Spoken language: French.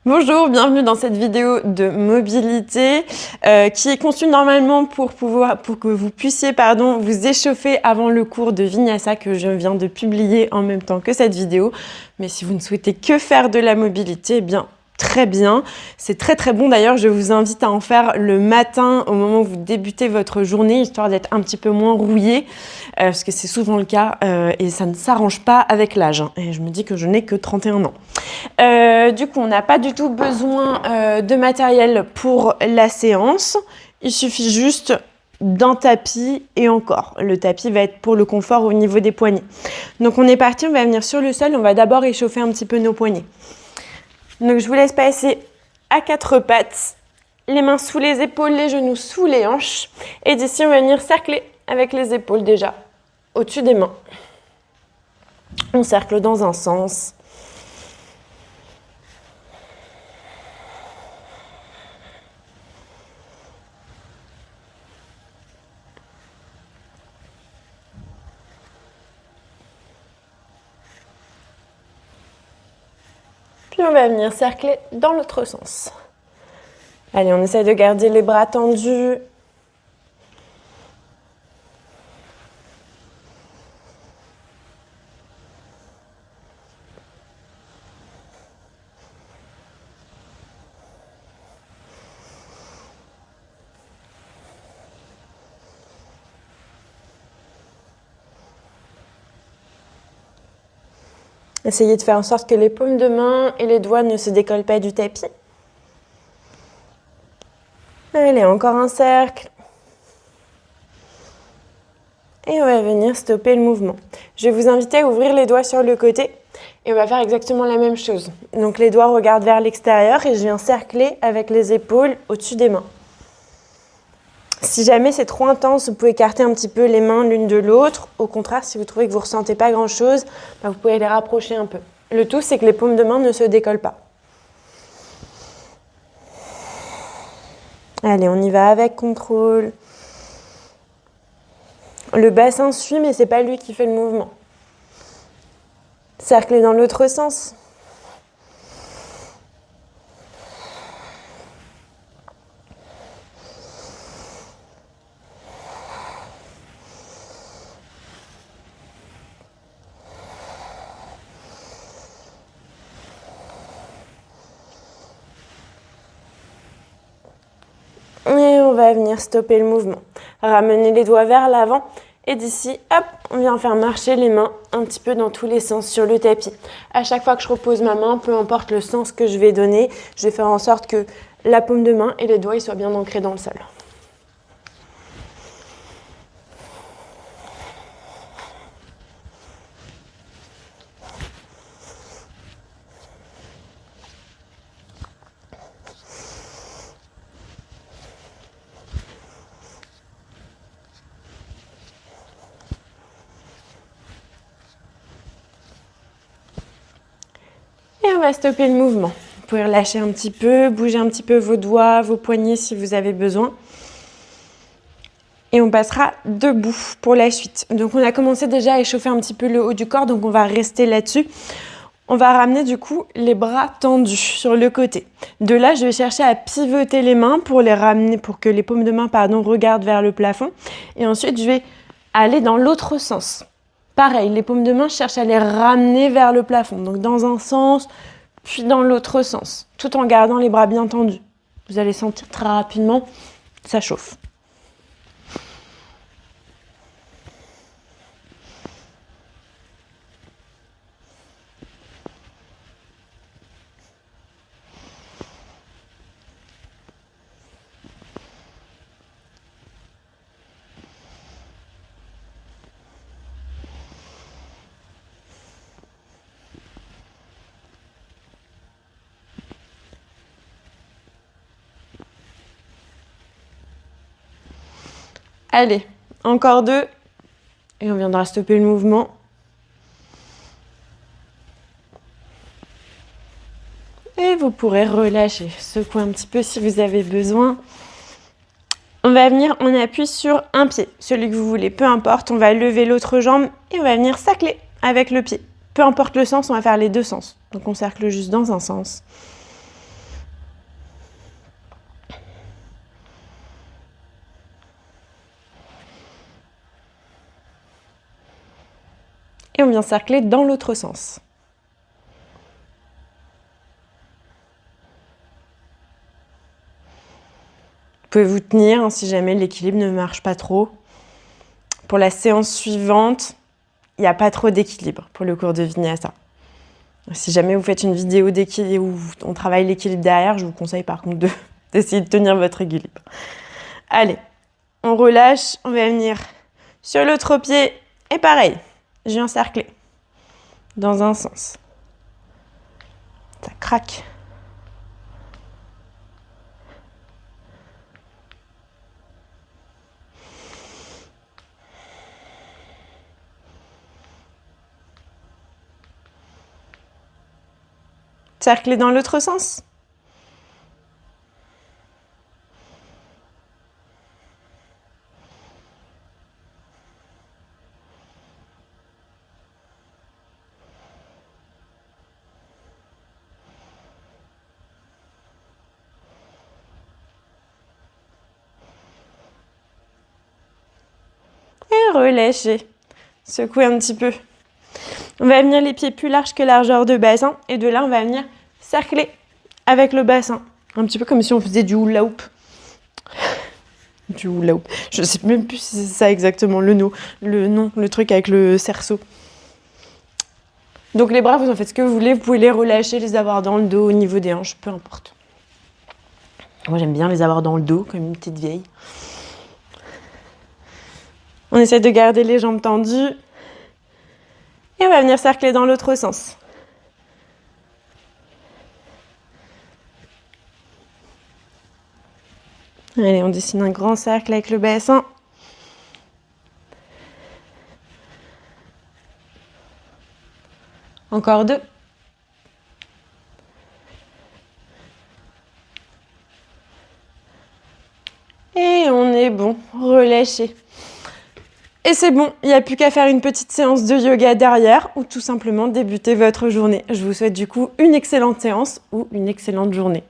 Bonjour, bienvenue dans cette vidéo de mobilité qui est conçue normalement pour que vous puissiez vous échauffer avant le cours de Vinyasa que je viens de publier en même temps que cette vidéo. Mais si vous ne souhaitez que faire de la mobilité, eh bien très bien. C'est très bon d'ailleurs, je vous invite à en faire le matin au moment où vous débutez votre journée, histoire d'être un petit peu moins rouillé, parce que c'est souvent le cas et ça ne s'arrange pas avec l'âge. Hein. Et je me dis que je n'ai que 31 ans. Du coup, on n'a pas du tout besoin de matériel pour la séance. Il suffit juste d'un tapis et encore. Le tapis va être pour le confort au niveau des poignets. Donc on est parti, on va venir sur le sol. On va d'abord échauffer un petit peu nos poignets. Donc je vous laisse passer à quatre pattes, les mains sous les épaules, les genoux sous les hanches. Et d'ici, on va venir cercler avec les épaules déjà au-dessus des mains. On cercle dans un sens. Puis on va venir cercler dans l'autre sens. Allez, on essaie de garder les bras tendus. Essayez de faire en sorte que les paumes de main et les doigts ne se décollent pas du tapis. Allez, encore un cercle. Et on va venir stopper le mouvement. Je vais vous inviter à ouvrir les doigts sur le côté et on va faire exactement la même chose. Donc les doigts regardent vers l'extérieur et je viens cercler avec les épaules au-dessus des mains. Si jamais c'est trop intense, vous pouvez écarter un petit peu les mains l'une de l'autre. Au contraire, si vous trouvez que vous ne ressentez pas grand-chose, vous pouvez les rapprocher un peu. Le tout, c'est que les paumes de main ne se décollent pas. Allez, on y va avec contrôle. Le bassin suit, mais ce n'est pas lui qui fait le mouvement. Cercler dans l'autre sens. Et on va venir stopper le mouvement. Ramener les doigts vers l'avant. Et d'ici, hop, on vient faire marcher les mains un petit peu dans tous les sens sur le tapis. À chaque fois que je repose ma main, peu importe le sens que je vais donner, je vais faire en sorte que la paume de main et les doigts soient bien ancrés dans le sol. Et on va stopper le mouvement. Vous pouvez relâcher un petit peu, bouger un petit peu vos doigts, vos poignets si vous avez besoin. Et on passera debout pour la suite. Donc on a commencé déjà à échauffer un petit peu le haut du corps, donc on va rester là-dessus. On va ramener du coup les bras tendus sur le côté. De là, je vais chercher à pivoter les mains pour les ramener, pour que les paumes de main regardent vers le plafond. Et ensuite, je vais aller dans l'autre sens. Pareil, les paumes de main, je cherche à les ramener vers le plafond. Donc dans un sens, puis dans l'autre sens, tout en gardant les bras bien tendus. Vous allez sentir très rapidement, ça chauffe. Allez, encore deux. Et on viendra stopper le mouvement. Et vous pourrez relâcher, secouer un petit peu si vous avez besoin. On va venir en appui sur un pied, celui que vous voulez, peu importe. On va lever l'autre jambe et on va venir sacler avec le pied. Peu importe le sens, on va faire les deux sens. Donc on cercle juste dans un sens. Et on vient cercler dans l'autre sens. Vous pouvez vous tenir hein, si jamais l'équilibre ne marche pas trop. Pour la séance suivante, il n'y a pas trop d'équilibre pour le cours de Vinyasa. Si jamais vous faites une vidéo d'équilibre où on travaille l'équilibre derrière, je vous conseille par contre d'essayer de tenir votre équilibre. Allez, on relâche, on va venir sur l'autre pied et pareil, je viens cercler dans un sens. Ça craque. Cercler dans l'autre sens. Et relâchez. Secouez un petit peu. On va venir les pieds plus larges que largeur de bassin. Et de là, on va venir cercler avec le bassin. Un petit peu comme si on faisait du hula hoop. Du hula hoop. Je ne sais même plus si c'est ça exactement le nom, le truc avec le cerceau. Donc les bras, vous en faites ce que vous voulez. Vous pouvez les relâcher, les avoir dans le dos, au niveau des hanches, peu importe. Moi, j'aime bien les avoir dans le dos, comme une petite vieille. On essaie de garder les jambes tendues. Et on va venir cercler dans l'autre sens. Allez, on dessine un grand cercle avec le bassin. Encore 2. Et on est bon, relâchez. Et c'est bon, il n'y a plus qu'à faire une petite séance de yoga derrière ou tout simplement débuter votre journée. Je vous souhaite du coup une excellente séance ou une excellente journée.